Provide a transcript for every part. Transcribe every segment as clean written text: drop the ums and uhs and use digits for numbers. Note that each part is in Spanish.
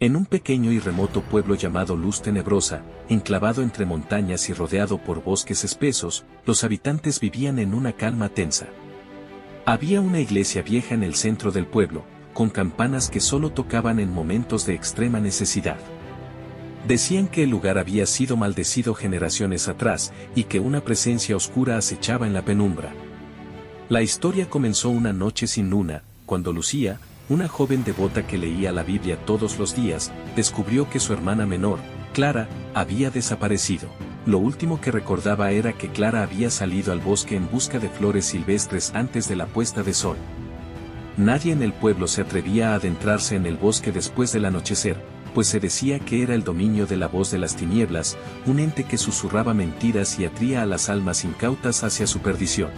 En un pequeño y remoto pueblo llamado Luz Tenebrosa, enclavado entre montañas y rodeado por bosques espesos, los habitantes vivían en una calma tensa. Había una iglesia vieja en el centro del pueblo, con campanas que solo tocaban en momentos de extrema necesidad. Decían que el lugar había sido maldecido generaciones atrás y que una presencia oscura acechaba en la penumbra. La historia comenzó una noche sin luna, cuando Lucía, una joven devota que leía la Biblia todos los días, descubrió que su hermana menor, Clara, había desaparecido. Lo último que recordaba era que Clara había salido al bosque en busca de flores silvestres antes de la puesta de sol. Nadie en el pueblo se atrevía a adentrarse en el bosque después del anochecer, pues se decía que era el dominio de la voz de las tinieblas, un ente que susurraba mentiras y atraía a las almas incautas hacia su perdición.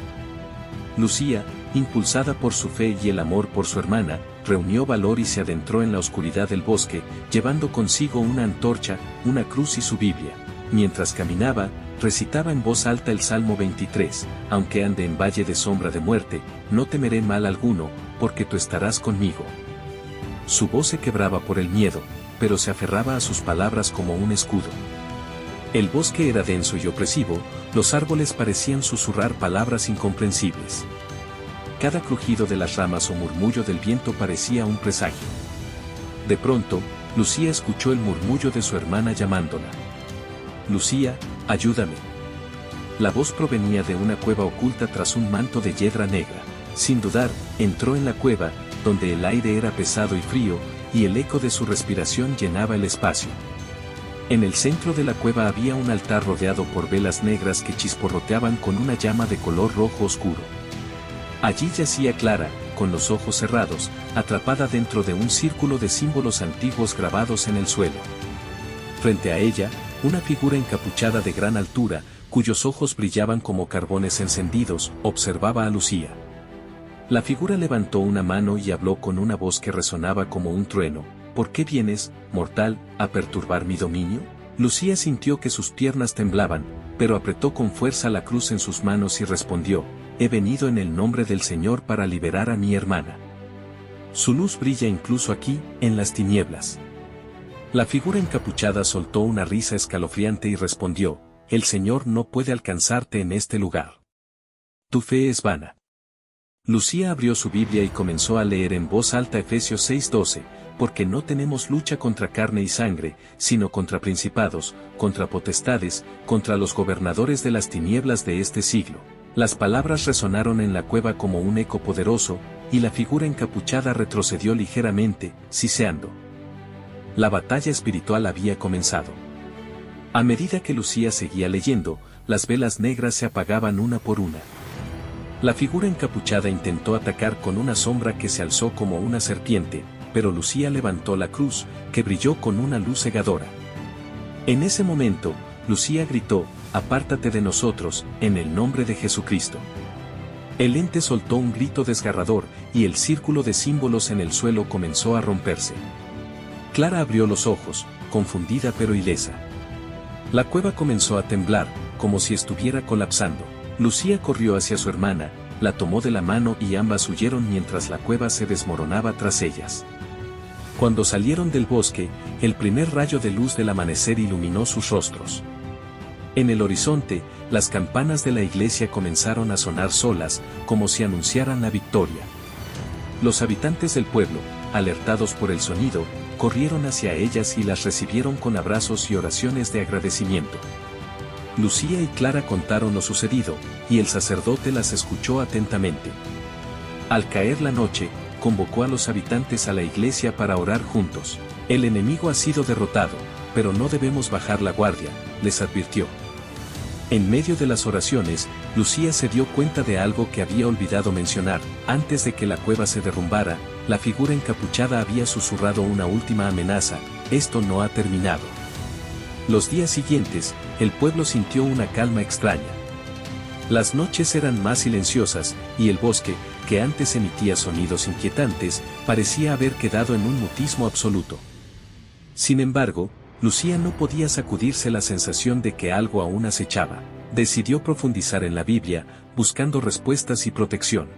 Lucía, impulsada por su fe y el amor por su hermana, reunió valor y se adentró en la oscuridad del bosque, llevando consigo una antorcha, una cruz y su Biblia. Mientras caminaba, recitaba en voz alta el Salmo 23, aunque ande en valle de sombra de muerte, no temeré mal alguno, porque tú estarás conmigo. Su voz se quebraba por el miedo, pero se aferraba a sus palabras como un escudo. El bosque era denso y opresivo, los árboles parecían susurrar palabras incomprensibles. Cada crujido de las ramas o murmullo del viento parecía un presagio. De pronto, Lucía escuchó el murmullo de su hermana llamándola. «Lucía, ayúdame». La voz provenía de una cueva oculta tras un manto de hiedra negra. Sin dudar, entró en la cueva, donde el aire era pesado y frío, y el eco de su respiración llenaba el espacio. En el centro de la cueva había un altar rodeado por velas negras que chisporroteaban con una llama de color rojo oscuro. Allí yacía Clara, con los ojos cerrados, atrapada dentro de un círculo de símbolos antiguos grabados en el suelo. Frente a ella, una figura encapuchada de gran altura, cuyos ojos brillaban como carbones encendidos, observaba a Lucía. La figura levantó una mano y habló con una voz que resonaba como un trueno. «¿Por qué vienes, mortal, a perturbar mi dominio?». Lucía sintió que sus piernas temblaban, pero apretó con fuerza la cruz en sus manos y respondió: «He venido en el nombre del Señor para liberar a mi hermana. Su luz brilla incluso aquí, en las tinieblas». La figura encapuchada soltó una risa escalofriante y respondió: «El Señor no puede alcanzarte en este lugar. Tu fe es vana». Lucía abrió su Biblia y comenzó a leer en voz alta Efesios 6:12, «Porque no tenemos lucha contra carne y sangre, sino contra principados, contra potestades, contra los gobernadores de las tinieblas de este siglo». Las palabras resonaron en la cueva como un eco poderoso, y la figura encapuchada retrocedió ligeramente, siseando. La batalla espiritual había comenzado. A medida que Lucía seguía leyendo, las velas negras se apagaban una por una. La figura encapuchada intentó atacar con una sombra que se alzó como una serpiente, pero Lucía levantó la cruz, que brilló con una luz cegadora. En ese momento, Lucía gritó: «Apártate de nosotros, en el nombre de Jesucristo». El ente soltó un grito desgarrador, y el círculo de símbolos en el suelo comenzó a romperse. Clara abrió los ojos, confundida pero ilesa. La cueva comenzó a temblar, como si estuviera colapsando. Lucía corrió hacia su hermana, la tomó de la mano y ambas huyeron mientras la cueva se desmoronaba tras ellas. Cuando salieron del bosque, el primer rayo de luz del amanecer iluminó sus rostros. En el horizonte, las campanas de la iglesia comenzaron a sonar solas, como si anunciaran la victoria. Los habitantes del pueblo, alertados por el sonido, corrieron hacia ellas y las recibieron con abrazos y oraciones de agradecimiento. Lucía y Clara contaron lo sucedido, y el sacerdote las escuchó atentamente. Al caer la noche, convocó a los habitantes a la iglesia para orar juntos. «El enemigo ha sido derrotado, pero no debemos bajar la guardia», les advirtió. En medio de las oraciones, Lucía se dio cuenta de algo que había olvidado mencionar. Antes de que la cueva se derrumbara, la figura encapuchada había susurrado una última amenaza: «Esto no ha terminado». Los días siguientes, el pueblo sintió una calma extraña. Las noches eran más silenciosas, y el bosque, que antes emitía sonidos inquietantes, parecía haber quedado en un mutismo absoluto. Sin embargo, Lucía no podía sacudirse la sensación de que algo aún acechaba. Decidió profundizar en la Biblia, buscando respuestas y protección.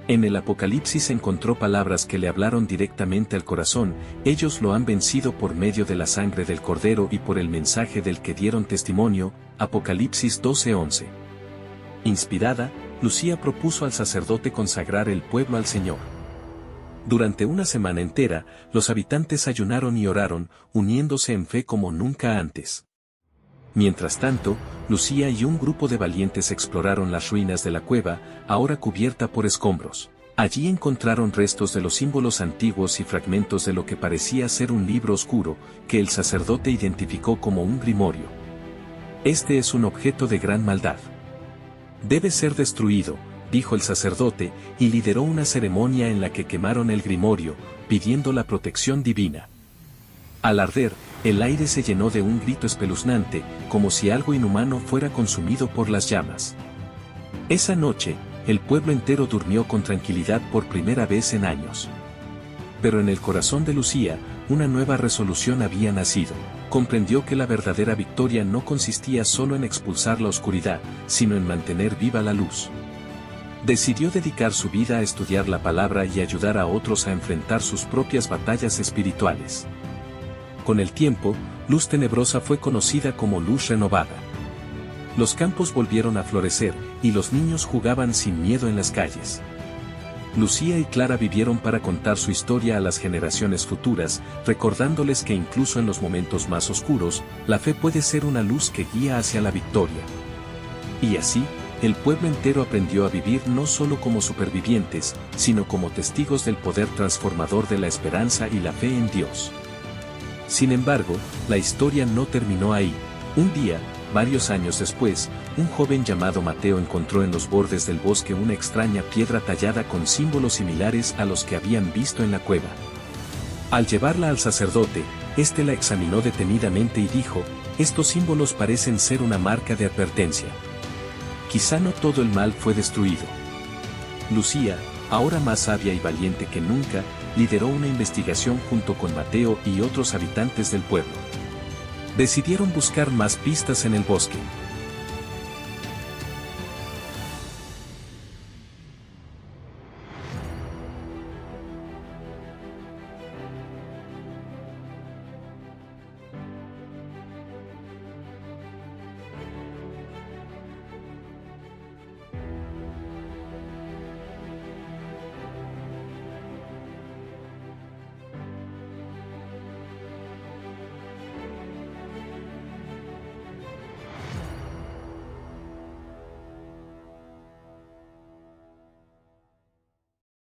En el Apocalipsis encontró palabras que le hablaron directamente al corazón, ellos lo han vencido por medio de la sangre del Cordero y por el mensaje del que dieron testimonio, Apocalipsis 12:11. Inspirada, Lucía propuso al sacerdote consagrar el pueblo al Señor. Durante una semana entera, los habitantes ayunaron y oraron, uniéndose en fe como nunca antes. Mientras tanto, Lucía y un grupo de valientes exploraron las ruinas de la cueva, ahora cubierta por escombros. Allí encontraron restos de los símbolos antiguos y fragmentos de lo que parecía ser un libro oscuro, que el sacerdote identificó como un grimorio. Este es un objeto de gran maldad. Debe ser destruido, dijo el sacerdote, y lideró una ceremonia en la que quemaron el grimorio, pidiendo la protección divina. Al arder, el aire se llenó de un grito espeluznante, como si algo inhumano fuera consumido por las llamas. Esa noche, el pueblo entero durmió con tranquilidad por primera vez en años. Pero en el corazón de Lucía, una nueva resolución había nacido. Comprendió que la verdadera victoria no consistía solo en expulsar la oscuridad, sino en mantener viva la luz. Decidió dedicar su vida a estudiar la palabra y ayudar a otros a enfrentar sus propias batallas espirituales. Con el tiempo, Luz Tenebrosa fue conocida como Luz Renovada. Los campos volvieron a florecer, y los niños jugaban sin miedo en las calles. Lucía y Clara vivieron para contar su historia a las generaciones futuras, recordándoles que incluso en los momentos más oscuros, la fe puede ser una luz que guía hacia la victoria. Y así, el pueblo entero aprendió a vivir no solo como supervivientes, sino como testigos del poder transformador de la esperanza y la fe en Dios. Sin embargo, la historia no terminó ahí. Un día, varios años después, un joven llamado Mateo encontró en los bordes del bosque una extraña piedra tallada con símbolos similares a los que habían visto en la cueva. Al llevarla al sacerdote, éste la examinó detenidamente y dijo: estos símbolos parecen ser una marca de advertencia. Quizá no todo el mal fue destruido. Lucía, ahora más sabia y valiente que nunca, lideró una investigación junto con Mateo y otros habitantes del pueblo. Decidieron buscar más pistas en el bosque.